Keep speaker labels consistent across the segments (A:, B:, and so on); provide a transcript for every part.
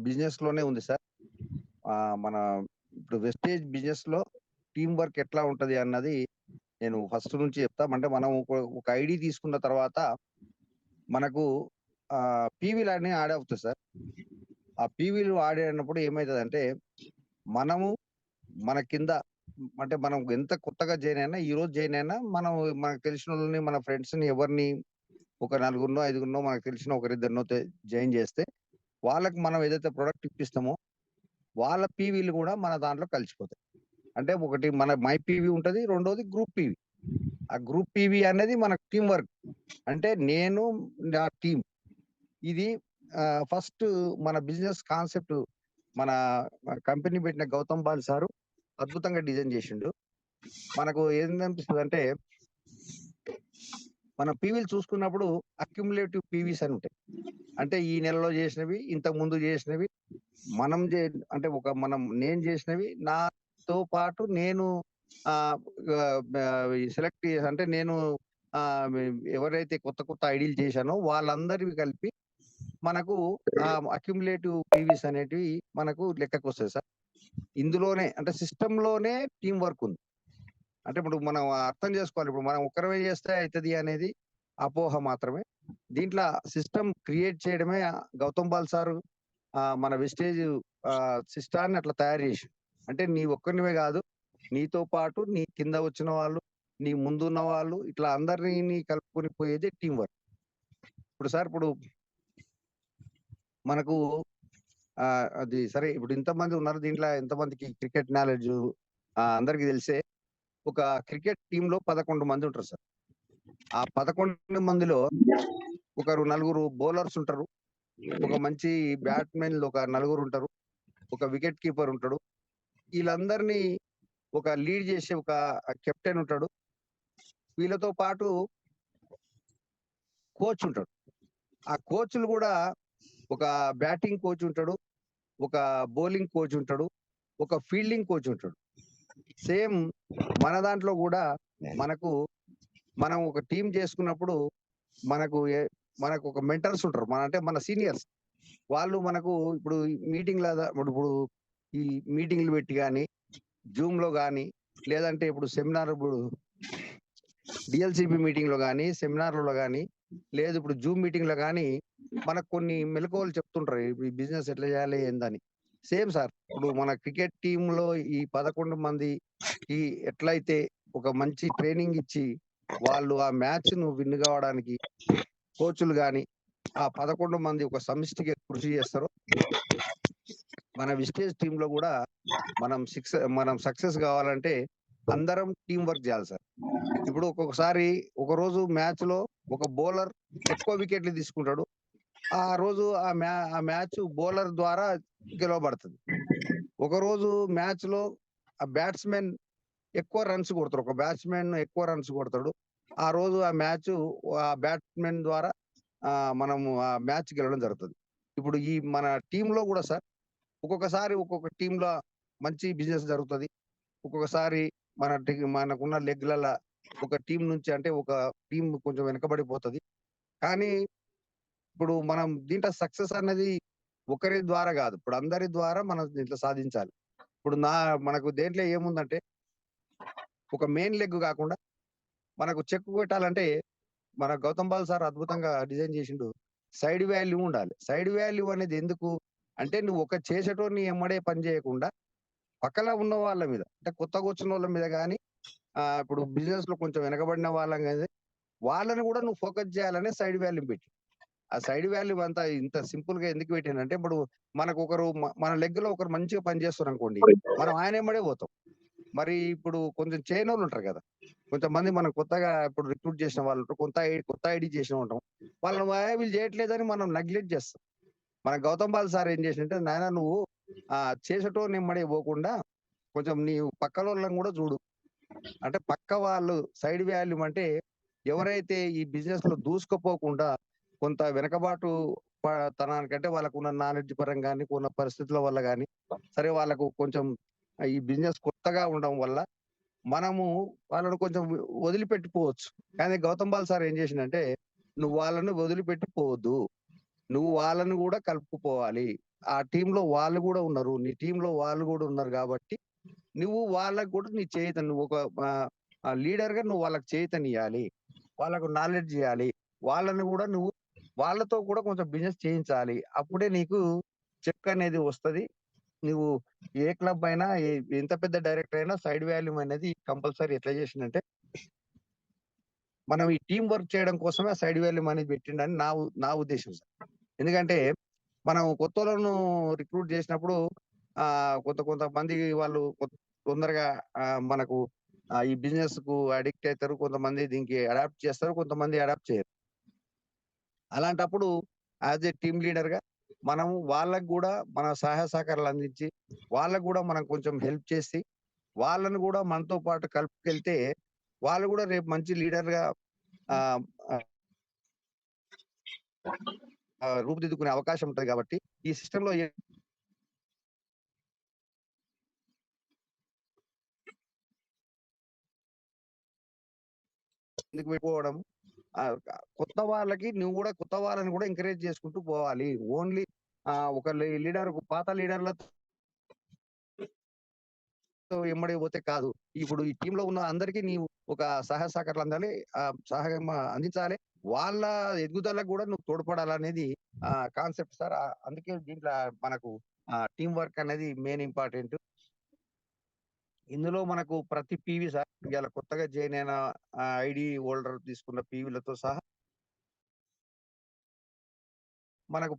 A: Business లోనే ఉంది sir. మన ఇప్పుడు వెస్టేజ్ బిజినెస్ లో టీమ్ వర్క్ ఎట్లా ఉంటది అన్నది నేను ఫస్ట్ నుంచి చెప్తా. అంటే మనం ఒక ఐడి తీసుకున్న తర్వాత మనకు పీవీలు అన్నీ యాడ్ అవుతాయి సార్. ఆ పీవీలు ఆడేటప్పుడు ఏమైతదంటే మనము మన కింద అంటే మనం ఎంత కొత్తగా జాయిన్ అయినా, ఈ రోజు జాయిన్ అయినా మనం మనకు తెలిసినోళ్ళని, మన ఫ్రెండ్స్‌ని ఎవరిని ఒక నలుగురినో, ఐదుగురినో మనకు తెలిసిన ఒకరిద్దరినో జాయిన్ చేస్తే వాళ్ళకి మనం ఏదైతే ప్రొడక్ట్ ఇప్పిస్తామో వాళ్ళ పీవీలు కూడా మన దాంట్లో కలిసిపోతాయి. అంటే ఒకటి మన మై పీవీ ఉంటది. రెండోది గ్రూప్ పీవీ. ఆ గ్రూప్ పీవీ అనేది మనకు టీమ్ వర్క్. అంటే నేను నా టీమ్ ఇది ఫస్ట్ మన బిజినెస్ కాన్సెప్ట్ మన కంపెనీ పెట్టిన గౌతమ్ బాల్ సారు అద్భుతంగా డిజైన్ చేసిండు. మనకు ఏందనిపిస్తదంటే మన పీవీలు చూసుకున్నప్పుడు అక్యుములేటివ్ పీవీస్ అని ఉంటాయి. అంటే ఈ నెలలో చేసినవి, ఇంతకు ముందు చేసినవి, మనం అంటే నేను చేసినవి నాతో పాటు నేను సెలెక్ట్ అంటే నేను ఎవరైతే కొత్త కొత్త ఐడీలు చేశానో వాళ్ళందరివి కలిపి మనకు అక్యుములేటివ్ పీవీస్ అనేటివి మనకు లెక్కకొస్తాయి సార్. ఇందులోనే అంటే సిస్టమ్‌లోనే టీమ్ వర్క్ ఉంది. అంటే ఇప్పుడు మనం అర్థం చేసుకోవాలి. ఇప్పుడు మనం ఒక్కరమే చేస్తే అయితది అనేది అపోహ మాత్రమే. దీంట్లో సిస్టమ్ క్రియేట్ చేయడమే గౌతమ్ బాల్ సారు మన వెస్టేజ్ సిస్టాన్ని అట్లా తయారు చేసిండు. అంటే నీ ఒక్కనివే కాదు, నీతో పాటు నీ కింద వచ్చిన వాళ్ళు, నీ ముందున్న వాళ్ళు ఇట్లా అందరిని కలుపుకొని పోయేదే టీమ్ వర్క్. ఇప్పుడు మనకు అది సరే ఇప్పుడు ఇంతమంది ఉన్నారు. దీంట్లో ఎంతమందికి క్రికెట్ నాలెడ్జ్ అందరికి తెలిసే ఒక క్రికెట్ టీమ్‌లో 11 మంది ఉంటారు సార్. ఆ 11 మందిలో నలుగురు బౌలర్స్ ఉంటారు. ఒక మంచి బ్యాట్స్‌మెన్‌లు ఒక నలుగురు ఉంటారు. ఒక వికెట్ కీపర్ ఉంటాడు. వీళ్ళందరినీ ఒక లీడ్ చేసే ఒక కెప్టెన్ ఉంటాడు. వీళ్ళతో పాటు కోచ్ ఉంటాడు. ఆ కోచ్‌లు కూడా ఒక బ్యాటింగ్ కోచ్ ఉంటాడు. ఒక బౌలింగ్ కోచ్ ఉంటాడు. ఒక ఫీల్డింగ్ కోచ్ ఉంటాడు. సేమ్ మన దాంట్లో కూడా మనం ఒక టీమ్ చేసుకున్నప్పుడు మనకు మనకు ఒక మెంటర్స్ ఉంటారు. అంటే మన సీనియర్స్. వాళ్ళు మనకు ఇప్పుడు ఇప్పుడు ఈ మీటింగ్‌లు పెట్టి గాని, జూమ్‌లో గాని, లేదంటే ఇప్పుడు డీఎల్‌సీపీ మీటింగ్‌లో గాని, సెమినార్‌లలో గాని, లేదు ఇప్పుడు జూమ్ మీటింగ్‌లో గాని మనకు కొన్ని మెళకువలు చెప్తుంటారు. ఈ బిజినెస్ ఎట్లా చేయాలి ఏందని. Same sir. ఇప్పుడు మన క్రికెట్ టీమ్‌లో ఈ 11 మందికి ఎట్లయితే ఒక మంచి ట్రైనింగ్ ఇచ్చి వాళ్ళు ఆ మ్యాచ్‌ను విన్ కావడానికి కోచ్‌లు గాని, ఆ 11 మంది ఒక సమిష్టిగా కృషి చేస్తారో మన విస్టేజ్ టీమ్‌లో కూడా మనం సక్సెస్ కావాలంటే అందరం టీమ్ వర్క్ చేయాలి సార్. ఇప్పుడు ఒక్కొక్కసారి ఒకరోజు మ్యాచ్‌లో ఒక బౌలర్ ఎక్కువ వికెట్లు తీసుకుంటాడు. ఆ రోజు ఆ మ్యాచ్ బౌలర్ ద్వారా గెలవబడుతది. ఒకరోజు మ్యాచ్‌లో ఆ బ్యాట్స్‌మెన్ ఎక్కువ రన్స్ కొడతారు. ఒక బ్యాట్స్‌మెన్ ఎక్కువ రన్స్ కొడతాడు. ఆ రోజు ఆ మ్యాచ్ ఆ బ్యాట్స్‌మెన్ ద్వారా మనము ఆ మ్యాచ్ గెలవడం జరుగుతది. ఇప్పుడు ఈ మన టీమ్‌లో కూడా సార్ ఒక్కొక్కసారి ఒక్కొక్క టీమ్‌లో మంచి బిజినెస్ జరుగుతది. ఒక్కొక్కసారి మనకున్న లెగ్‌లల్ల ఒక టీమ్ నుంచి అంటే ఒక టీమ్ కొంచెం వెనకబడిపోతది. కానీ ఇప్పుడు మనం దీంట్లో సక్సెస్ అనేది ఒకరి ద్వారా గాదు. ఇప్పుడు అందరి ద్వారా మనం దీంట్లో సాధించాలి. ఇప్పుడు మనకు దేంట్లో ఏముందంటే ఒక మెయిన్ లెగ్ గాకుండా మనకు చెక్ కొట్టాలంటే మన గౌతమ్ బాల్ సార్ అద్భుతంగా డిజైన్ చేసిండు. సైడ్ వాల్యూ ఉండాలి. సైడ్ వాల్యూ అనేది ఎందుకు? అంటే నువ్వు ఒక చేసేటోడిని ఎమ్మడే పని చేయకుండా పక్కల ఉన్న వాళ్ళ మీద అంటే కొత్తగొచ్చినోళ్ళ మీద గాని ఇప్పుడు బిజినెస్‌లో కొంచెం వెనకబడిన వాళ్ళం గాని వాళ్ళని గూడా నువ్వు ఫోకస్ చేయాలనే సైడ్ వాల్యూ పెట్టి. ఆ సైడ్ వాల్యూ అంతా ఇంత సింపుల్‌గా ఎందుకు పెట్టానంటే ఇప్పుడు మనకొకరు మన లెగ్‌లో ఒకరు మంచిగా పని చేస్తున్నారనుకోండి. మనం ఆయన ఎమ్మడే పోతాం. మరి ఇప్పుడు కొంచెం చేయనోళ్ళు ఉంటారు గదా! కొంతమంది మనం కొత్తగా ఇప్పుడు రిక్రూట్ చేసిన వాళ్ళు ఉంటారు. కొత్త ఐడీ చేసిన ఉంటాం. వాళ్ళని వీళ్ళు చేయట్లేదని మనం నెగ్లెక్ట్ చేస్తాం. మన గౌతమ్ బాల్ సార్ ఏం చేసిండంటే నాయనా నువ్వు చేసేటోని ఎమ్మడే పోకుండా కొంచెం నీవు పక్కలోళ్ళని గూడా చూడు. అంటే పక్క వాళ్ళు సైడ్ వాల్యూ అంటే ఎవరైతే ఈ బిజినెస్‌లో దూసుకుపోకుండా కొంత వెనకబాటు తనానికంటే వాళ్ళకున్న నాలెడ్జ్ పరంగా గాని, ఉన్న పరిస్థితుల వల్ల గాని, సరే వాళ్ళకు కొంచెం ఈ బిజినెస్ కొత్తగా ఉండడం వల్ల మనము వాళ్ళని కొంచెం వదిలిపెట్టిపోవచ్చు. కానీ గౌతమ్ బాల్ సార్ ఏం చేసిండంటే, "నువ్వు వాళ్ళని వదిలిపెట్టి పోవద్దు. నువ్వు వాళ్ళని గూడా కలుపుకుపోవాలి. ఆ టీమ్‌లో వాళ్ళు గూడా ఉన్నారు. నీ టీమ్‌లో వాళ్ళు గూడా ఉన్నారు గాబట్టి, నువ్వు వాళ్ళకి గూడా నీ నువ్వు ఒక లీడర్‌గా నువ్వు వాళ్ళకి చేయూతనియ్యాలి. వాళ్ళకు నాలెడ్జ్ ఇయ్యాలి. వాళ్ళని గూడా నువ్వు వాళ్ళతో కూడా కొంచెం బిజినెస్ చేయించాలి. అప్పుడే నీకు చెక్ అనేది వస్తది. నువ్వు ఏ క్లబ్ అయినా, ఎంత పెద్ద డైరెక్టర్ అయినా సైడ్ వాల్యూమ్ అనేది కంపల్సరీ ఎట్లా చేసిండంటే, మనం ఈ టీమ్ వర్క్ చేయడం కోసమే ఆ సైడ్ వాల్యూమ్ అనేది పెట్టిండని నా ఉద్దేశ్యం సార్. ఎందుకంటే, మనం కొత్తోళ్ళను రిక్రూట్ చేసినప్పుడు కొంతమంది వాళ్ళు తొందరగా మనకు ఈ బిజినెస్‌కు అడిక్ట్ అయితారు. కొంతమంది దీనికి అడాప్ట్ చేస్తారు. కొంతమంది అడాప్ట్ చేయరు. అలాంటప్పుడు యాస్ ఎ టీమ్ లీడర్‌గా మనము వాళ్ళకి గూడా మన సహాయ సహకారాలు అందించి, వాళ్ళకి గూడా మనం కొంచెం హెల్ప్ చేసి, వాళ్ళని గూడా మనతో పాటు కలుపుకెళ్తే, వాళ్ళు గూడా రేపు మంచి లీడర్‌గా ఆహ్, ఆహ్, రూపుదిద్దుకునే అవకాశం ఉంటది గాబట్టి, ఈ సిస్టమ్‌లో ఎందుకు వెళ్ళిపోవడం, కొత్త వాళ్ళకి నువ్వు గూడా కొత్త వాళ్ళని గూడా ఎంకరేజ్ చేసుకుంటూ పోవాలి. ఓన్లీ ఒక లీడర్ పాత లీడర్‌లతో ఎమ్మడే పోతే కాదు. ఇప్పుడు ఈ టీమ్‌లో ఉన్న అందరికీ నీవు ఒక సహాయ సహకారాలు అందాలి. సహాయం అందించాలి. వాళ్ళ ఎదుగుదలకు గూడా నువ్వు తోడ్పడాలనేది కాన్సెప్ట్ సార్. అందుకే దీంట్ల మనకు టీమ్ వర్క్ అనేది మెయిన్ ఇంపార్టెంట్. ఇందులో మనకు ప్రతి పీవీ సార్ ఇయాల కొత్తగా జాయిన్ అయిన ఐడీ హోల్డర్ తీసుకున్న పీవీలతో సహా మనకు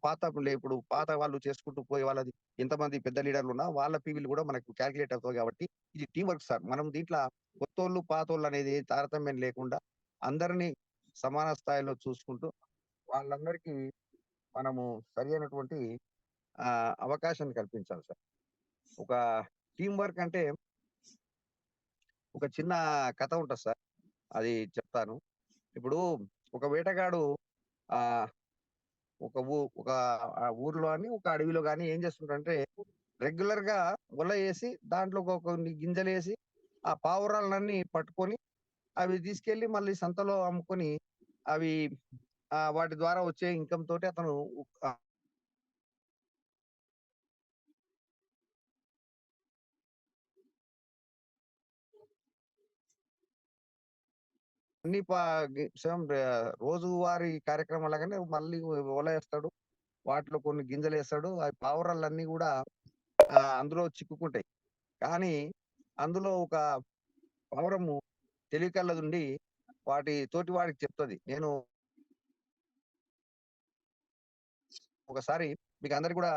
A: ఇప్పుడు పాత వాళ్ళు చేసుకుంటూ పోయే వాళ్ళది ఎంతమంది పెద్ద లీడర్లున్నా వాళ్ళ పీవీలు గూడా మనకు కాలిక్యులేట్ అవుతాయి గాబట్టి, ఇది టీమ్ వర్క్ సార్. మనం దీంట్ల కొత్తోళ్ళు, పాతోళ్ళనేది తారతమ్యం లేకుండా అందరిని సమాన స్థాయిలో చూసుకుంటూ, వాళ్ళందరికీ మనము సరియైనటువంటి అవకాశాన్ని కల్పించాలి సార్. ఒక టీమ్ వర్క్ అంటే ఒక చిన్న కథ ఉంటది సార్. అది చెప్తాను. ఇప్పుడు ఒక వేటగాడు ఆహ్, ఒక ఊర్లో ఒక అడవిలో గాని ఏం చేస్తుంటాడంటే రెగ్యులర్‌గా వల ఏసి దాంట్లో కొన్ని గింజలేసి, ఆ పావురాలన్నీ పట్టుకొని, అవి తీసుకెళ్ళి మళ్ళీ సంతలో అమ్ముకొని, అవి వాటి ద్వారా వచ్చే ఇన్‌కమ్ తోటి అతను ఆహ్, అన్ని పా గి సేమ్ రోజువారీ కార్యక్రమాలాగానే మళ్ళీ వల ఏస్తాడు. వాటిలో కొన్ని గింజలేస్తాడు. అవి పావురాలన్నీ గూడా అందులో చిక్కుకుంటాయి. కానీ అందులో ఒక పావురము తెలివికల్లదుండి వాటి తోటి వాడికి చెప్తది. నేను ఒకసారి మీకందరికి గూడా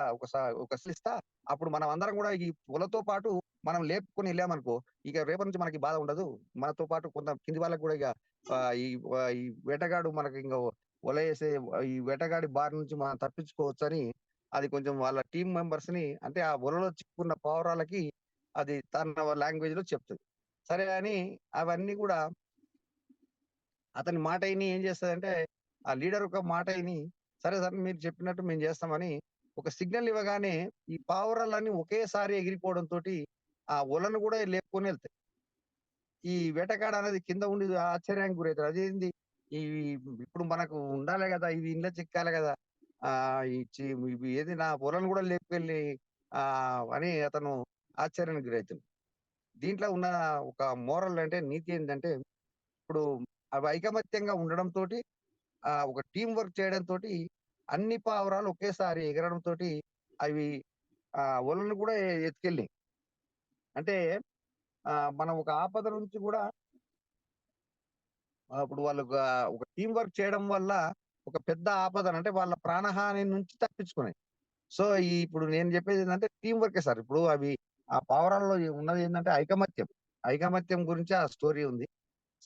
A: ఒక ఇస్తా. అప్పుడు మనమందరం గూడా ఈ పూలతో పాటు మనం లేపుకొని ఎళ్ళామనుకో, ఇక రేపటి నుంచి మనకి బాధ ఉండదు. మనతో పాటు కొంత కింది వాళ్ళకి గూడా ఇగ ఈ వేటగాడు మనకింక వల యేసే ఈ వేటగాడి బారి నుంచి మనం తప్పించుకోవచ్చని, అది కొంచెం వాళ్ళ టీమ్ మెంబర్స్‌ని అంటే ఆ వలలో చిక్కుకున్న పావురాలకి అది తన లాంగ్వేజ్‌లో చెప్తది. సరే అని అవన్నీ గూడా అతని మాట ఇని ఏం చేస్తదంటే, ఆ లీడర్ ఒక మాట ఇని, సరే సార్ మీరు చెప్పినట్టు మేము చేస్తామని ఒక సిగ్నల్ ఇవ్వగానే, ఈ పావురాలన్నీ ఒకేసారి ఎగిరిపోవడంతోటి, ఆ వలను కూడా లేపుకొని ఎళ్తాయి. ఈ వేటగాడనేది కింద ఉండి ఆశ్చర్యానికి గురైతాడు. అదేంది ఈ ఇప్పుడు మనకు ఉండాలే గదా! ఇవి ఇండ్ల చిక్కాలే గదా! ఈ ఇవి ఏది నా వలను గూడా లేపుకెళ్ళి అని అతను ఆశ్చర్యానికి గురైతాడు. దీంట్లో ఉన్న ఒక మోరల్ అంటే నీతి ఏంటంటే, ఇప్పుడు అవి ఐకమత్యంగా ఉండడంతోటి ఒక టీమ్ వర్క్ చేయడంతోటి అన్ని పావురాలు ఒకేసారి ఎగరడంతోటి అవి వలను కూడా ఎత్తుకెళ్ళినాయి. అంటే మనం ఒక ఆపద నుంచి కూడా ఇప్పుడు వాళ్ళు ఒక టీమ్ వర్క్ చేయడం వల్ల ఒక పెద్ద ఆపదను అంటే వాళ్ళ ప్రాణహాని నుంచి తప్పించుకున్నాయి. సో, ఇప్పుడు నేను చెప్పేదేంటంటే టీమ్ వర్కే సార్. ఇప్పుడు అవి ఆ పావురాల్లో ఉన్నదేంటంటే ఐకమత్యం. ఐకమత్యం గురించి ఆ స్టోరీ ఉంది.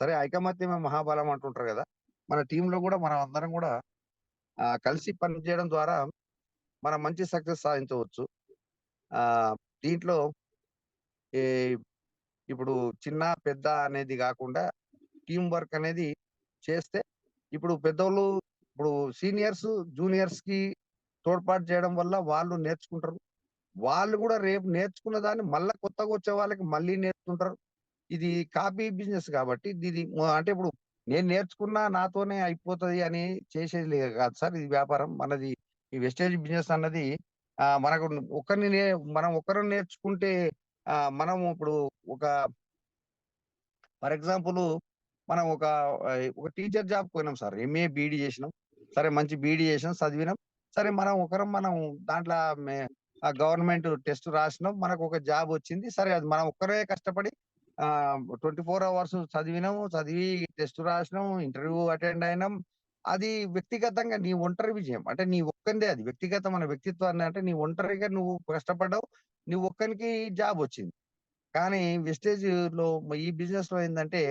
A: సరే ఐకమత్యమే మహాబలం అంటుంటారు గదా! మన టీమ్‌లో గూడా మనం అందరం గూడా కలిసి పనిచేయడం ద్వారా మనం మంచి సక్సెస్ సాధించవచ్చు. ఆహ్, దీంట్లో ఈ ఇప్పుడు చిన్న, పెద్ద అనేది గాకుండా టీమ్ వర్క్ అనేది చేస్తే ఇప్పుడు పెద్దోళ్ళు ఇప్పుడు సీనియర్స్, జూనియర్స్‌కి తోడ్పాటు చేయడం వల్ల వాళ్ళు నేర్చుకుంటారు. వాళ్ళు గూడా రేపు నేర్చుకున్న దాన్ని మళ్ళా కొత్తగొచ్చే వాళ్ళకి మళ్ళీ నేర్పుతుంటారు. ఇది కాపీ బిజినెస్ గాబట్టి అంటే ఇప్పుడు నేను నేర్చుకున్నా నాతోనే అయిపోతది అని చేసేది కాదు సార్ ఇది వ్యాపారం. మనది ఈ వెస్టేజ్ బిజినెస్ అన్నది మనకు ఒకరిని మనం ఒకరం నేర్చుకుంటే మనం ఇప్పుడు ఒక ఫర్ ఎగ్జాంపుల్ మనం ఒక టీచర్ జాబ్‌కి పోయినాం సార్. ఎంఏ, బీఈడీ చేసినాం. సరే మంచి బీఈడీ చేసినాం, చదివినాం. సరే మనం దాంట్ల మే గవర్నమెంట్ టెస్ట్ రాసినాం. మనకొక జాబ్ వచ్చింది. సరే అది మనం ఒక్కరే కష్టపడి 24 అవర్స్ చదివినాం. చదివి టెస్ట్ రాసినాం. ఇంటర్వ్యూ అటెండ్ అయినాం. అది వ్యక్తిగతంగా నీ ఒంటరి విజయం. అంటే నీ ఒక్కనిదే అది. వ్యక్తిగతమైన వ్యక్తిత్వాన్ని అంటే నీ ఒంటరిగా నువ్వు కష్టపడ్డావు. నువ్వు ఒక్కనికి జాబ్ వచ్చింది. కానీ వెస్టేజ్‌లో ఈ బిజినెస్‌లో ఏందంటే,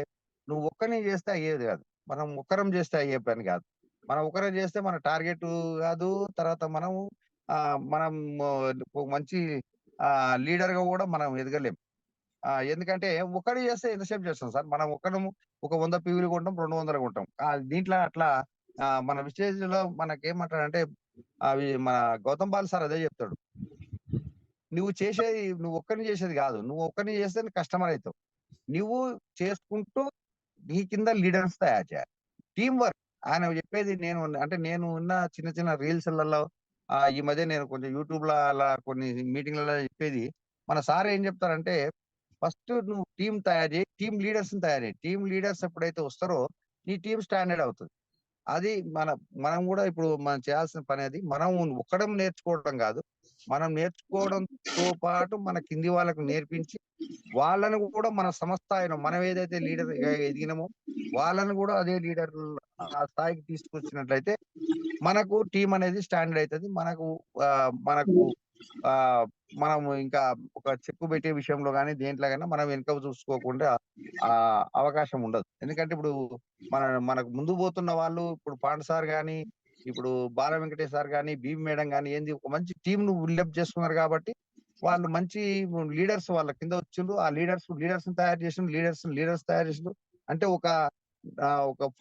A: నువ్వు ఒక్కనివి చేస్తే అయ్యేది గాదు. మనం ఒక్కరం చేస్తే అయ్యే పని గాదు. మనం ఒక్కరం చేస్తే మన టార్గెటు గాదు. తర్వాత మనం ఒక మంచి లీడర్‌గా గూడా మనం ఎదగలేం. ఎందుకంటే ఒక్కడు చేస్తే ఎంతసేపు చేస్తాం సార్. మనం ఒక్కరము ఒక 100 పీవీలు కొంటాం, 200 కొంటాం. దీంట్లో అట్లా మన విస్టేజ్‌లో మనకేమంటాడంటే మన గౌతమ్ బాల్ సార్ అదే చెప్తాడు. నువ్వు ఒక్కడిని చేసేది గాదు. నువ్వు ఒక్కడిని చేస్తే నువ్వు కస్టమర్ అయితావు. నువ్వు చేసుకుంటూ నీ కింద లీడర్స్ తయారు చేయాలి. Team work. ఆయన చెప్పేది నేను విన్న చిన్న చిన్న రీల్స్‌లలో ఈ మధ్య నేను కొంచెం యూట్యూబ్‌లో అలా కొన్ని మీటింగ్‌లలో చెప్పేది మన సార్ ఏం చెప్తారంటే, "ఫస్ట్ నువ్వు టీమ్ తయారు చేయి. టీమ్ లీడర్స్‌ని తయారు చేయి. టీమ్ లీడర్స్ ఎప్పుడైతే వస్తారో నీ టీమ్ స్టాండర్డ్ అవుతది." అది మనం గూడా ఇప్పుడు మనం చేయాల్సిన పనది. మనం ఒక్కడం నేర్చుకోవడం గాదు. మనం నేర్చుకోవడంతో పాటు మన కింది వాళ్ళకి నేర్పించి, వాళ్ళని గూడా మన సమస్థాయిలో మనం ఏదైతే లీడర్‌గా ఎదిగినామో, వాళ్ళని గూడా అదే లీడర్ ఆ స్థాయికి తీసుకొచ్చినట్లయితే, మనకు టీమ్ అనేది స్టాండర్డ్ అయితది. మనకు ఆహ్, మనము ఇంకా ఒక చెక్కు పెట్టే విషయంలో గాని, దేంట్లో గాని మనం వెనకకు చూసుకోకుండా అవకాశం ఉండదు. ఎందుకంటే ఇప్పుడు మనకు ముందు పోతున్న వాళ్ళు ఇప్పుడు పాండు సార్ గాని, ఇప్పుడు బాల వెంకటేష్ సార్ గాని, బీమ్ మేడం గాని ఏంది ఒక మంచి టీమ్‌ను బిల్డప్ చేసుకున్నారు కాబట్టి, వాళ్ళు మంచి లీడర్స్ వాళ్ళ కింద వచ్చిండ్రు. ఆ లీడర్స్‌ని తయారు చేసిండ్రు. లీడర్స్ తయారు చేసిండ్రు. అంటే ఒక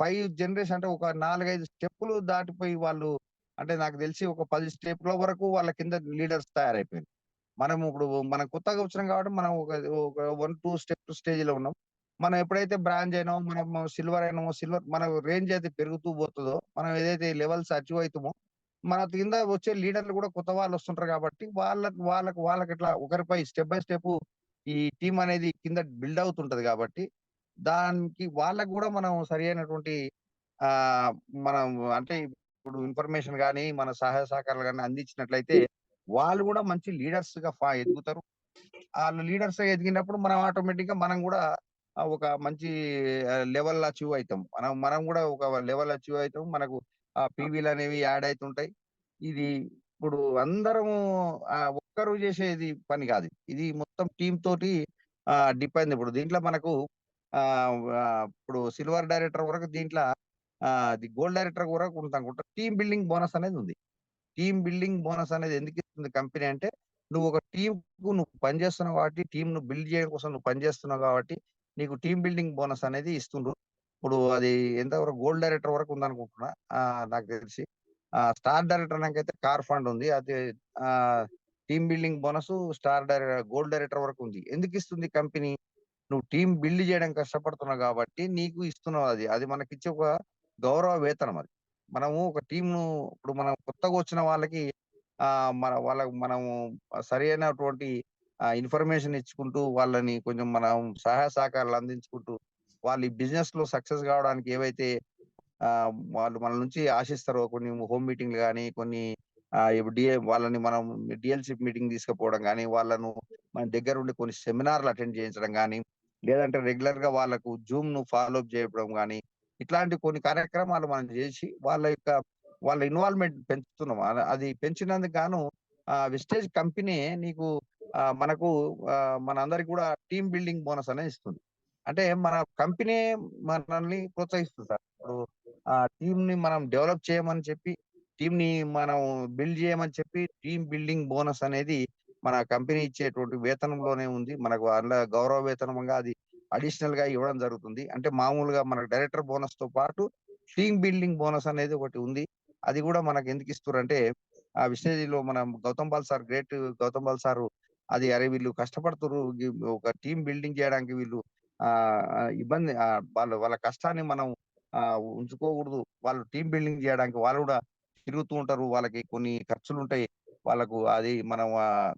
A: 5 జనరేషన్ అంటే ఒక 4, 5 స్టెప్పులు దాటిపోయి వాళ్ళు అంటే నాకు తెలిసి ఒక 10 స్టెప్‌ల వరకు వాళ్ళ కింద లీడర్స్ తయారైపోయిండ్రు. మనం కొత్తగా వచ్చినాం కాబట్టి మనం ఒక 1, 2 స్టేజ్‌లో ఉన్నాం. మనం ఎప్పుడైతే బ్రాంజ్ అయినామో, సిల్వర్ మన రేంజ్ అయితే పెరుగుతూ పోతదో, మనం ఏదైతే లెవెల్స్ అచీవ్ అయితామో, మన కింద వచ్చే లీడర్‌లు కూడా కొత్త వాళ్ళొస్తుంటారు కాబట్టి, వాళ్ళకిట్లా ఒకరిపై స్టెప్ బై స్టెప్ ఈ టీమ్ అనేది కింద బిల్డ్ అవుతుంటది కాబట్టి, దానికి వాళ్ళకి గూడా మనం సరియైనటువంటి ఆహ్, మనం అంటే ఇప్పుడు ఇన్ఫర్మేషన్ గాని, మన సహాయ సహకారాలు గాని అందించినట్లయితే, వాళ్ళు గూడా మంచి లీడర్స్‌గా ఎదుగుతారు. ఆళ్ళు లీడర్స్‌గా ఎదిగినప్పుడు మనం గూడా ఒక మంచి లెవెల్ అచీవ్ అయితాం. మనం మనం గూడా ఒక లెవెల్ అచీవ్ అయితాం. మనకు పీవీలనేవి యాడ్ అయితుంటాయి. ఇది ఇప్పుడు అందరము ఒక్కరు జేసేది పని గాదు. ఇది మొత్తం టీమ్ తోటి డిపెండ్ ఇప్పుడు దీంట్లో మనకు ఇప్పుడు సిల్వర్ డైరెక్టర్ వరకు దీంట్ల అది గోల్డ్ డైరెక్టర్ వరకు ఉంటాం. టీమ్ బిల్డింగ్ బోనస్ అనేదుంది. టీమ్ బిల్డింగ్ బోనస్ అనేది ఎందుకిస్తుంది కంపెనీ అంటే, నువ్వు పని చేస్తున్నావు కాబట్టి, టీమ్‌ను బిల్డ్ చేయడం కోసం నువ్వు పని చేస్తున్నావు కాబట్టి, నీకు టీమ్ బిల్డింగ్ బోనస్ అనేది ఇస్తుండ్రు. ఇప్పుడు అది ఎంతవరకు గోల్డ్ డైరెక్టర్ వరకు ఉందనుకుంటున్నా. నాకు తెలిసి. స్టార్ డైరెక్టర్ నాకైతే కార్ ఫండ్ ఉంది. అది ఆహ్, team building bonus gold director వరకు ఉంది. ఎందుకిస్తుంది కంపెనీ? నువ్వు టీమ్ బిల్డ్ చేయడానికి కష్టపడుతున్నావు గాబట్టి, నీకు ఇస్తున్నావు అది. అది మనకిచ్చే ఒక గౌరవ వేతనం అది. మనము ఒక టీమ్‌ను ఇప్పుడు మనం కొత్తగొచ్చిన వాళ్ళకి వాళ్ళకి మనము సరైనటువంటి ఇన్ఫర్మేషన్ ఇచ్చుకుంటూ, వాళ్ళని కొంచెం మనం సహాయ సహకారాలు అందించుకుంటూ, వాళ్ళు ఈ బిజినెస్‌లో సక్సెస్ కావడానికి ఏవైతే వాళ్ళు మన నుంచి ఆశిస్తారో కొన్ని హోమ్ మీటింగ్‌లు గాని, కొన్ని ఇప్పుడు వాళ్ళని మనం డీఎల్‌షిప్ మీటింగ్ తీసుకుపోవడం గాని, వాళ్ళను మన దగ్గరుండి కొన్ని సెమినార్‌లు అటెండ్ చేయించడం గాని, లేదంటే రెగ్యులర్‌గా వాళ్ళకు జూమ్‌ను ఫాలో అప్ చేయడం గాని, ఇట్లాంటి కొన్ని కార్యక్రమాలు మనం చేసి, వాళ్ళ ఇన్వాల్వ్‌మెంట్ పెంచుతున్నాం. అది పెంచినందుకు గాను విస్టేజ్ కంపెనీ నీకు మనకు మనందరికి కూడా టీమ్ బిల్డింగ్ బోనస్ అనేది ఇస్తుంది. అంటే మన కంపెనీ మనల్ని ప్రోత్సహిస్తుంది సార్. ఇప్పుడు టీమ్‌ని మనం డెవలప్ చేయమని చెప్పి, టీమ్‌ని మనం బిల్డ్ చేయమని చెప్పి, టీమ్ బిల్డింగ్ బోనస్ అనేది మన కంపెనీ ఇచ్చేటువంటి వేతనంలోనే ఉంది. మనకు అందులో గౌరవ వేతనంగా అది అడిషనల్‌గా ఇవ్వడం జరుగుతుంది. అంటే మామూలుగా మనకు డైరెక్టర్ బోనస్‌తో పాటు టీమ్ బిల్డింగ్ బోనస్ అనేది ఒకటి ఉంది. అది గూడా మనకెందుకు ఇస్తుర్రంటే, ఆ విస్టేజ్‌లో మనం గౌతమ్ బాల్ సారు అరే! వీళ్ళు కష్టపడుతుర్రు. ఒక టీమ్ బిల్డింగ్ చేయడానికి వీళ్ళు ఆహ్, ఆహ్, ఇబ్బంది వాళ్ళ కష్టాన్ని మనం ఉంచుకోకూడదు. వాళ్ళు టీమ్ బిల్డింగ్ జేయడానికి వాళ్ళు గూడా తిరుగుతూ ఉంటారు. వాళ్ళకి కొన్ని ఖర్చులుంటాయి. వాళ్ళకు అది మనం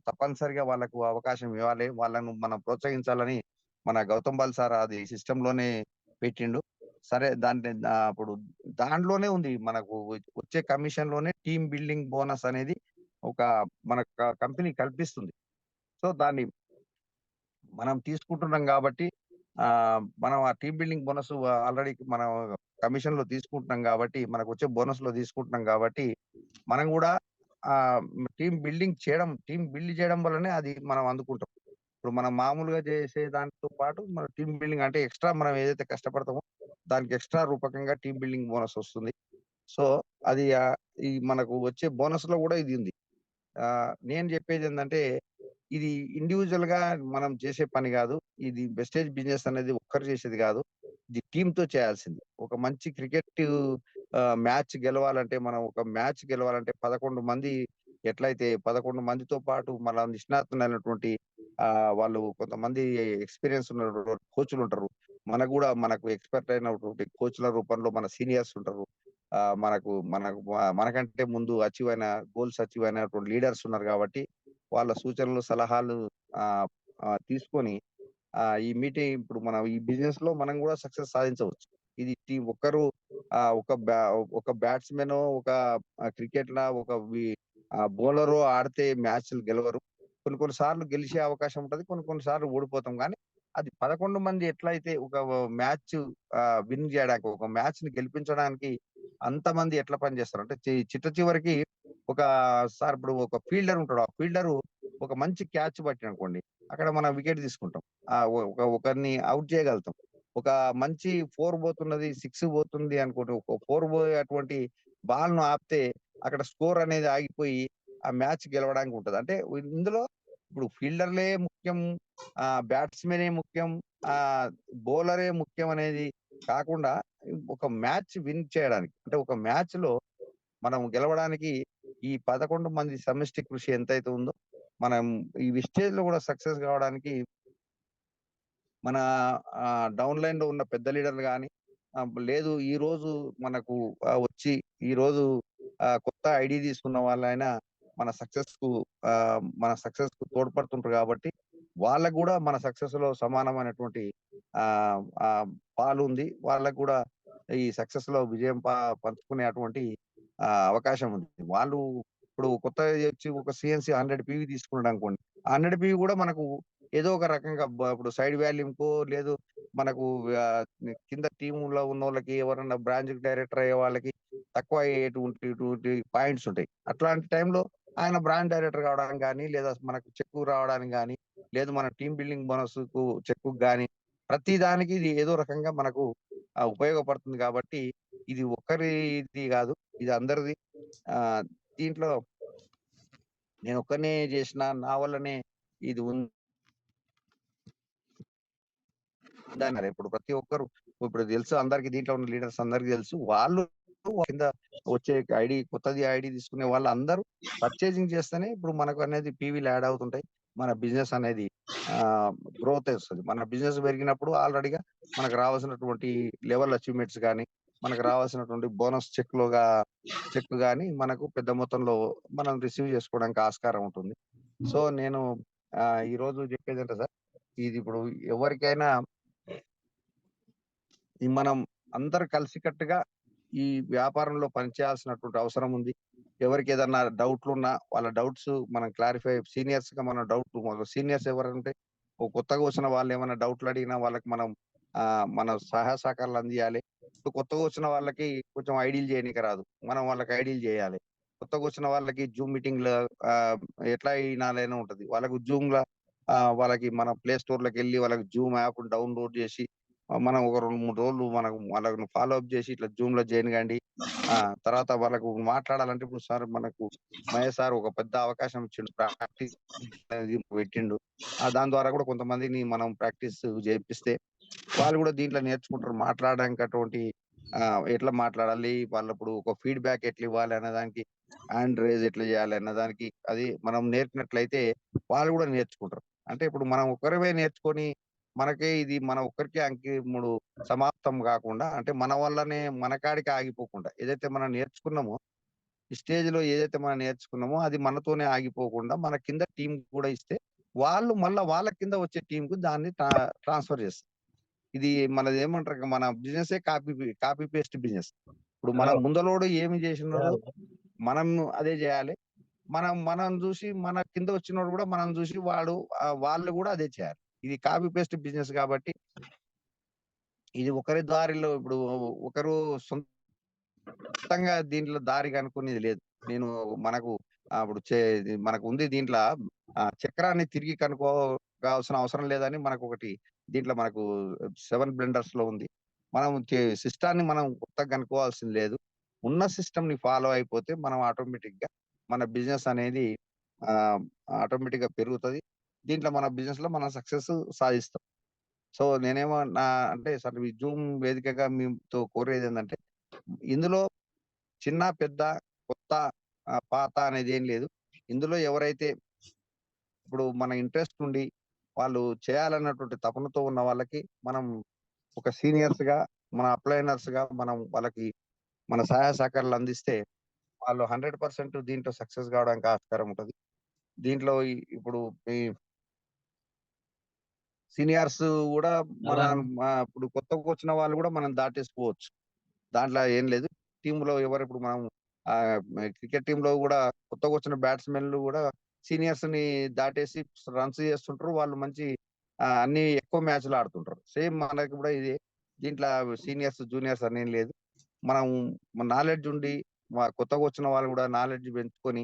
A: తప్పనిసరిగా వాళ్ళకు అవకాశం ఇవ్వాలి. వాళ్ళను మనం ప్రోత్సహించాలని మన గౌతమ్ బాల్ సార్ అది సిస్టమ్‌లోనే పెట్టిండు. సరే అప్పుడు దాంట్లోనే ఉంది. మనకు వచ్చే కమిషన్‌లోనే టీమ్ బిల్డింగ్ బోనస్ అనేది ఒక మన కంపెనీ కల్పిస్తుంది. సో, దాన్ని మనం తీసుకుంటున్నాం గాబట్టి మనం ఆ టీమ్ బిల్డింగ్ బోనస్ ఆల్రెడీ మనం కమిషన్‌లో తీసుకుంటున్నాం గాబట్టి, మనకొచ్చే బోనస్‌లో తీసుకుంటున్నాం గాబట్టి, మనం గూడా టీమ్ బిల్డ్ చేయడం వల్లనే అది మనం అందుకుంటాం. ఇప్పుడు మనం మామూలుగా చేసే దాంతో పాటు మన టీమ్ బిల్డింగ్ అంటే ఎక్స్‌ట్రా మనం ఏదైతే కష్టపడతామో, దానికి ఎక్స్‌ట్రా రూపకంగా టీమ్ బిల్డింగ్ బోనస్ వస్తుంది. సో, అది ఈ మనకు వచ్చే బోనస్‌లో గూడా ఇది ఉంది. నేను జెప్పేదేందంటే, ఇది ఇండివిడ్యుయల్‌గా మనం చేసే పని గాదు. ఇది వెస్టేజ్ బిజినెస్ అనేది ఒక్కరు చేసేది గాదు. ఇది టీమ్‌తో చేయాల్సింది. ఒక మంచి క్రికెట్ మ్యాచ్ గెలవాలంటే మనం ఒక మ్యాచ్ గెలవాలంటే 11 మంది ఎట్లయితే 11 మందితో పాటు మన నిష్ణాతులైనటువంటి వాళ్ళు కొంతమంది ఎక్స్‌పీరియన్స్ ఉన్న కోచ్‌లుంటరు. మనకు ఎక్స్‌పర్ట్ అయినటువంటి కోచ్‌ల రూపంలో మన సీనియర్స్ ఉంటారు. మనకు మనకు మనకంటే ముందు గోల్స్ అచీవ్ అయినటువంటి లీడర్స్ ఉన్నారు గాబట్టి, వాళ్ళ సూచనలు, సలహాలు ఆహ్, ఆహ్, తీసుకొని ఇప్పుడు మనం ఈ బిజినెస్‌లో మనం గూడా సక్సెస్ సాధించవచ్చు. ఇది ఒక్కరు ఒక బ్యాట్స్‌మెనో, ఒక క్రికెట్‌లా ఒక బౌలరో ఆడితే మ్యాచ్‌లు గెలవరు. కొన్ని కొన్ని సార్లు గెలిచే అవకాశం ఉంటది. కొన్ని కొన్ని సార్లు ఓడిపోతాం గానీ, అది 11 మంది ఎట్లయితే ఒక మ్యాచ్ విన్ జేయడానికి, ఒక మ్యాచ్‌ని గెలిపించడానికి అంతమంది ఎట్లా పనిచేస్తారు అంటే, చిట్ట చివరికి ఒక ఇప్పుడు ఒక ఫీల్డర్ ఉంటాడు. ఆ ఫీల్డరు ఒక మంచి క్యాచ్ పట్టిండనుకోండి, అక్కడ మనం వికెట్ తీసుకుంటాం. ఒకరిని ఔట్ చేయగలుగుతాం. ఒక మంచి 4 పోతున్నది, 6 పోతుంది అనుకోండి. ఒక 4 పోయేటువంటి బాల్‌ను ఆపితే అక్కడ స్కోర్ అనేది ఆగిపోయి ఆ మ్యాచ్ గెలవడానికి ఉంటది. అంటే ఇందులో ఇప్పుడు ఫీల్డర్‌లే ముఖ్యం, బ్యాట్స్‌మెనే ముఖ్యం, ఆహ్, బౌలరే ముఖ్యం అనేది కాకుండా ఒక మ్యాచ్ విన్ చేయడానికి అంటే ఒక మ్యాచ్‌లో మనం గెలవడానికి ఈ 11 మంది సమిష్టి కృషి ఎంతైతే ఉందో, మనం ఈ విస్టేజ్‌లో గూడా సక్సెస్ గావడానికి మన డౌన్ లైన్‌లో ఉన్న పెద్ద లీడర్‌లు గాని, లేదు ఈరోజు మనకు వచ్చి ఈరోజు కొత్త ఐడీ తీసుకున్న వాళ్ళైనా మన సక్సెస్‌కు తోడ్పడుతుంటారు గాబట్టి, వాళ్ళకి గూడా మన సక్సెస్‌లో సమానమైనటువంటి ఆహ్, ఆహ్, పాలుంది. వాళ్ళకి గూడా ఈ సక్సెస్‌లో విజయం పంచుకునే అటువంటి అవకాశం ఉంది. వాళ్ళు ఇప్పుడు కొత్తగా వచ్చి ఒక సీఎన్‌సీ 100 పీవీ తీసుకున్నాడనుకోండి. ఆ 100 పీవీ గూడా మనకు ఏదో ఒక రకంగా ఇప్పుడు సైడ్ వాల్యూమ్‌కో లేదు మనకు ఆహ్, కింద టీమ్‌లో ఉన్నోళ్ళకి ఎవరన్నా బ్రాంచ్ డైరెక్టర్ అయ్యే వాళ్ళకి తక్కువ ఇటువంటి పాయింట్స్ ఉంటాయి. అట్లాంటి టైంలో ఆయన బ్రాంచ్ డైరెక్టర్ కావడానికి గాని, లేదా మనకు చెక్కు రావడానికి గాని, లేదు మన టీమ్ బిల్డింగ్ బోనస్‌కు చెక్కుకి గాని, ప్రతి దానికి ఇది ఏదో రకంగా మనకు ఉపయోగపడుతుంది కాబట్టి, ఇది ఒక్కరిది గాదు. ఇది అందరిది. ఆహ్, దీంట్లో నేనొక్కడినే జేసినా, నా వల్లనే ఇది ఉందన్నారు. ఇప్పుడు ప్రతి ఒక్కరు ఇప్పుడు తెలుసు అందరికి దీంట్లో ఉన్న లీడర్స్ అందరికి తెలుసు. వాళ్ళు కింద వచ్చే కొత్తది ఐడీ తీసుకునే వాళ్ళందరూ పర్చేజింగ్ చేస్తేనే ఇప్పుడు మనకు అనేది పీవీలు యాడ్ అవుతుంటాయి. మన బిజినెస్ అనేది ఆహ్, గ్రోత్ ఒస్తది. మన బిజినెస్ పెరిగినప్పుడు ఆల్రెడీగా మనకు రావాల్సినటువంటి లెవెల్ అచీవ్‌మెంట్స్ గాని, మనకు రావాల్సినటువంటి బోనస్ చెక్ గాని మనకు పెద్ద మొత్తంలో మనం రిసీవ్ చేసుకోవడానికి ఆస్కారం ఉంటుంది. సో, నేను ఈరోజు చెప్పేదేంటే సార్, ఇది ఇప్పుడు ఎవరికైనా మనం అందరూ కలిసికట్టుగా ఈ వ్యాపారంలో పనిచేయాల్సినటువంటి అవసరం ఉంది. ఎవరికేదన్నా డౌట్లున్నా వాళ్ళ డౌట్స్ మనం సీనియర్స్‌గా సీనియర్స్ ఎవరంటే కొత్తగా వచ్చిన వాళ్ళేమన్నా డౌట్‌లడిగినా వాళ్ళకి మనం మన సహాయ సహకారాలు అందియాలి. ఇప్పుడు కొత్తగా వచ్చిన వాళ్ళకి కొంచెం ఐడీలు చేయనీకి రాదు. మనం వాళ్ళకి ఐడీలు చేయాలి. కొత్తగా వచ్చిన వాళ్ళకి జూమ్ మీటింగ్‌లో ఆహ్, ఎట్లా ఇనాలని ఉంటది. వాళ్ళకి మన ప్లే స్టోర్‌లోకెళ్ళి వాళ్ళకి జూమ్ యాప్‌ని డౌన్‌లోడ్ చేసి మనం ఒక 2, 3 రోజులు వాళ్ళని ఫాలో అప్ జేసి ఇట్లా జూమ్‌లో జాయిన్ గాండి. ఆ! తర్వాత వాళ్ళకు మాట్లాడాలంటే ఇప్పుడు సార్ మనకు మహేష్ సార్ ఒక పెద్ద అవకాశం ఇచ్చిండు. ప్రాక్టీస్ అనేది పెట్టిండు. దాని ద్వారా కూడా కొంతమందిని మనం ప్రాక్టీస్ చేపిస్తే వాళ్ళు కూడా దీంట్లో నేర్చుకుంటారు. మాట్లాడడానికి అటువంటి ఎట్లా మాట్లాడాలి? వాళ్ళప్పుడు ఒక ఫీడ్‌బ్యాక్ ఎట్లా ఇవ్వాలి అన్న దానికి హ్యాండ్ రైజ్ ఎట్లా చేయాలి అన్న దానికి అది మనం నేర్పినట్లయితే వాళ్ళు కూడా నేర్చుకుంటారు. అంటే ఇప్పుడు మనం ఒక్కరమే నేర్చుకొని మనకే ఇది మన ఒక్కరికే అంకిముడు సమాప్తం గాకుండా అంటే మన వల్లనే మన కాడికి ఆగిపోకుండా ఏదైతే మనం నేర్చుకున్నామో స్టేజ్‌లో ఏదైతే మనం నేర్చుకున్నామో అది మనతోనే ఆగిపోకుండా మన కింద టీమ్ కూడా ఇస్తే, వాళ్ళు మళ్ళా వాళ్ళ కింద వచ్చే టీమ్‌కు దాన్ని ట్రాన్స్‌ఫర్ చేస్తారు. ఇది మనదేమంటారు మన బిజినెసే కాపీ పేస్ట్ బిజినెస్. ఇప్పుడు మన
B: అవును.
A: ముందలోడు ఏమి చేసినాడో
B: అవును.
A: మనం అదే చేయాలి. మనం మనం జూసి మన కింద వచ్చినోడు గూడా మనం జూసి వాళ్ళు గూడా అదే చేయాలి. ఇది కాపీ పేస్ట్ బిజినెస్ కాబట్టి ఇది ఒకరి దారిలో ఇప్పుడు ఒకరు సొంతంగా దీంట్లో దారి కనుక్కునేది లేదు. నేను మనకు ఇప్పుడు ఇది మనకుంది దీంట్ల చక్రాన్ని తిరిగి కనుక్కోవాల్సిన అవసరం లేదని మనకొకటి దీంట్లో మనకు 7 బ్లెండర్స్‌లో ఉంది. మనం సిస్టాన్ని మనం కొత్తగా కనుక్కోవాల్సింది లేదు. ఉన్న సిస్టమ్‌ని ఫాలో అయిపోతే మనం ఆటోమేటిక్‌గా మన బిజినెస్ అనేది ఆహ్, ఆటోమేటిక్‌గా పెరుగుతది. దీంట్లో మన బిజినెస్‌లో మనం సక్సెస్ సాధిస్తాం. సో, నేనేమో అంటే సార్ ఈ జూమ్ వేదికగా మీతో కోరేదేందంటే, ఇందులో చిన్న, పెద్ద, కొత్త, పాత అనేదేం లేదు. ఇందులో ఎవరైతే ఇప్పుడు మన ఇంట్రెస్ట్ ఉండి, వాళ్ళు చేయాలన్నటువంటి తపనతో ఉన్న వాళ్ళకి మనం ఒక సీనియర్స్‌గా, మన అప్లైనర్స్‌గా మనం వాళ్ళకి మన సహాయ సహకారాలు అందిస్తే, వాళ్ళు 100% దీంట్లో సక్సెస్ కావడానికి ఆస్కారం ఉంటది. దీంట్లో ఇప్పుడు ఈ సీనియర్స్ గూడా మన
B: అలా
A: ఇప్పుడు కొత్తగొచ్చిన వాళ్ళు గూడా మనం దాటేసుకోవచ్చు. దాంట్లో ఏం లేదు. టీమ్‌లో ఇప్పుడు మనం ఆహ్, క్రికెట్ టీమ్‌లో గూడా కొత్తగొచ్చిన బ్యాట్స్‌మెన్‌లు గూడా సీనియర్స్‌ని దాటేసి రన్స్ చేస్తుంటారు. వాళ్ళు మంచి అన్ని ఎక్కువ మ్యాచ్‌లు ఆడుతుంటారు. సేమ్ మనకి కూడా ఇదే. దీంట్లో సీనియర్స్, జూనియర్స్ అనేం లేదు. మనం నాలెడ్జ్ ఉండి కొత్తగొచ్చిన వాళ్ళు గూడా నాలెడ్జ్ పెంచుకొని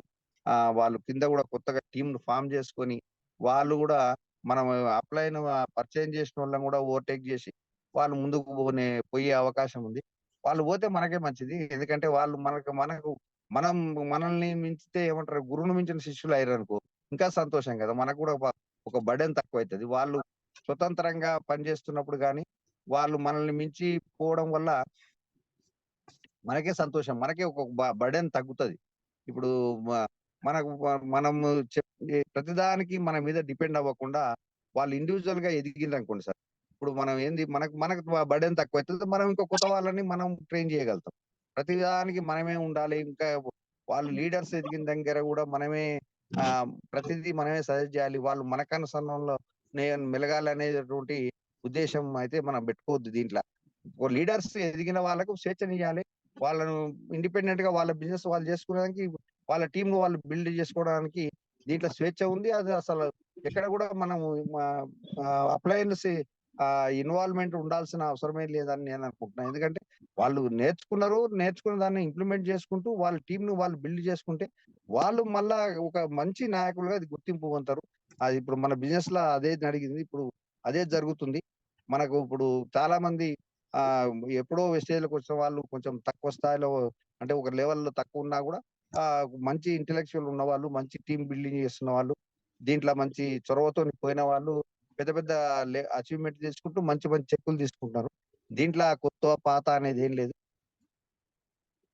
A: వాళ్ళు కింద గూడా కొత్తగా టీమ్‌లు ఫార్మ్ చేసుకొని, వాళ్ళు గూడా మనం అప్లై‌ను పరిచయం చేసినోళ్ళని గూడా ఓవర్‌టేక్ జేసి, వాళ్ళు ముందుకు పోయే అవకాశం ఉంది. వాళ్ళు పోతే మనకే మంచిది. ఎందుకంటే వాళ్ళు మనకు మనకు మనం మనల్ని మించితే ఏమంటారు గురువుని మించిన శిష్యులు అయ్యారనుకో, ఇంకా సంతోషం గదా! మనకు కూడా ఒక బర్డెన్ తక్కువైతది. వాళ్ళు స్వతంత్రంగా పనిచేస్తున్నప్పుడు గాని, వాళ్ళు మనల్ని మించి పోవడం వల్ల మనకే సంతోషం. మనకే ఒక బర్డెన్ తగ్గుతది. ఇప్పుడు మ మనకు మనము ప్రతిదానికి మన మీద డిపెండ్ అవ్వకుండా, వాళ్ళు ఇండివిడ్యుయల్‌గా ఎదిగిండ్రనుకోండి సార్. ఇప్పుడు మనం ఏంది మనకు మనకు బర్డెన్ తక్కువైతది. మనం ఇంకో కొత్త వాళ్ళని మనం ట్రైన్ చేయగలుగుతాం. ప్రతిదానికి మనమే ఉండాలి. ఇంకా వాళ్ళు లీడర్స్ ఎదిగిన దగ్గర గూడా మనమే ప్రతిదీ మనమే సజెస్ట్ జేయాలి. వాళ్ళు మన కనుసన్నల్లో మెలగాలనేటటువంటి ఉద్దేశ్యం అయితే మనం పెట్టుకోవద్దు దీంట్ల. లీడర్స్ ఎదిగిన వాళ్ళకు స్వేచ్ఛనియ్యాలి. వాళ్ళను ఇండిపెండెంట్‌గా వాళ్ళ బిజినెస్ వాళ్ళు జేసుకోవడానికి, వాళ్ళ టీమ్‌ను వాళ్ళు బిల్డ్ జేసుకోవడానికి దీంట్లో స్వేచ్ఛ ఉంది. అది అసలు ఎక్కడ గూడా మనము మా అప్లయన్స్ ఇన్వాల్వ్‌మెంట్ ఉండాల్సిన అవసరమే లేదని నేననుకుంటున్నా. ఎందుకంటే వాళ్ళు నేర్చుకున్నారు. నేర్చుకున్న దాన్ని ఇంప్లిమెంట్ చేసుకుంటూ వాళ్ళ టీమ్‌ని వాళ్ళు బిల్డ్ చేసుకుంటే, వాళ్ళు మళ్ళా ఒక మంచి నాయకులుగా అది గుర్తింపు పొందుతారు. అది ఇప్పుడు మన బిజినెస్‌లో అదే జరిగింది. ఇప్పుడు అదే జరుగుతుంది. మనకు ఇప్పుడు చాలామంది ఆహ్, ఎప్పుడో స్టేజ్‌లోకొచ్చిన వాళ్ళు కొంచెం తక్కువ స్థాయిలో అంటే ఒక లెవెల్‌లో తక్కువున్నా గూడా మంచి ఇంటలెక్చువల్ ఉన్నవాళ్ళు, మంచి టీమ్ బిల్డింగ్ చేస్తున్న వాళ్ళు, దీంట్లో మంచి చొరవతోని పోయిన వాళ్ళు పెద్ద పెద్ద అచీవ్‌మెంట్ చేసుకుంటూ మంచి మంచి చెక్కులు తీసుకుంటున్నారు. దీంట్లో కొత్త, పాత అనేదేం లేదు.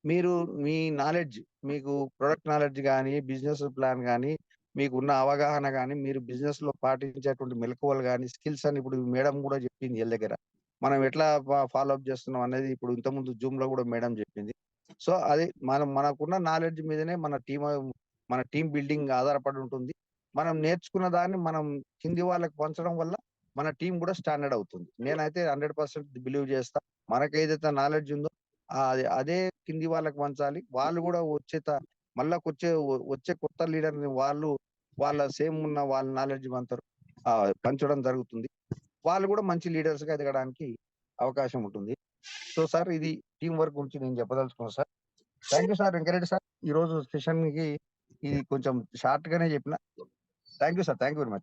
A: మీరు మీ నాలెడ్జ్ మీకు ప్రొడక్ట్ నాలెడ్జ్ గాని, బిజినెస్ ప్లాన్ గాని, మీకున్న అవగాహన గాని, మీరు బిజినెస్‌లో పాటించేటువంటి మెళకువలు గాని, స్కిల్స్ అని ఇప్పుడు మేడం గూడా చెప్పింది ఈళ్ళ దగ్గర. మనం ఎట్లా ఫాలో అప్ చేస్తున్నాం అనేది ఇప్పుడు ఇంతకుముందు జూమ్‌లో గూడా మేడం చెప్పింది. సో, అది మనకున్న నాలెడ్జ్ మీదనే మన టీమ్ బిల్డింగ్ ఆధారపడి ఉంటుంది. మనం నేర్చుకున్న దాన్ని మనం కింది వాళ్ళకి పంచడం వల్ల మన టీమ్ గూడా స్టాండర్డ్ అవుతుంది. నేనైతే 100% బిలీవ్ చేస్తా. మనకేదైతే నాలెడ్జ్ ఉందో అదే కింది వాళ్ళకి పంచాలి. వాళ్ళు గూడా వచ్చే కొత్త లీడర్‌ని వాళ్ళ సేమ్ ఉన్న వాళ్ళ నాలెడ్జ్ పంచడం జరుగుతుంది. వాళ్ళు గూడా మంచి లీడర్స్‌గా ఎదగడానికి అవకాశం ఉంటుంది. సో, సార్ ఇది టీమ్ వర్క్ గురించి నేను చెప్పదలుచుకున్నా sir. Thank you sir. Venkat Reddy sir. ఈరోజు సెషన్‌కి ఇది కొంచెం షార్ట్‌గానే చెప్పిన. Thank you sir. Thank you very much.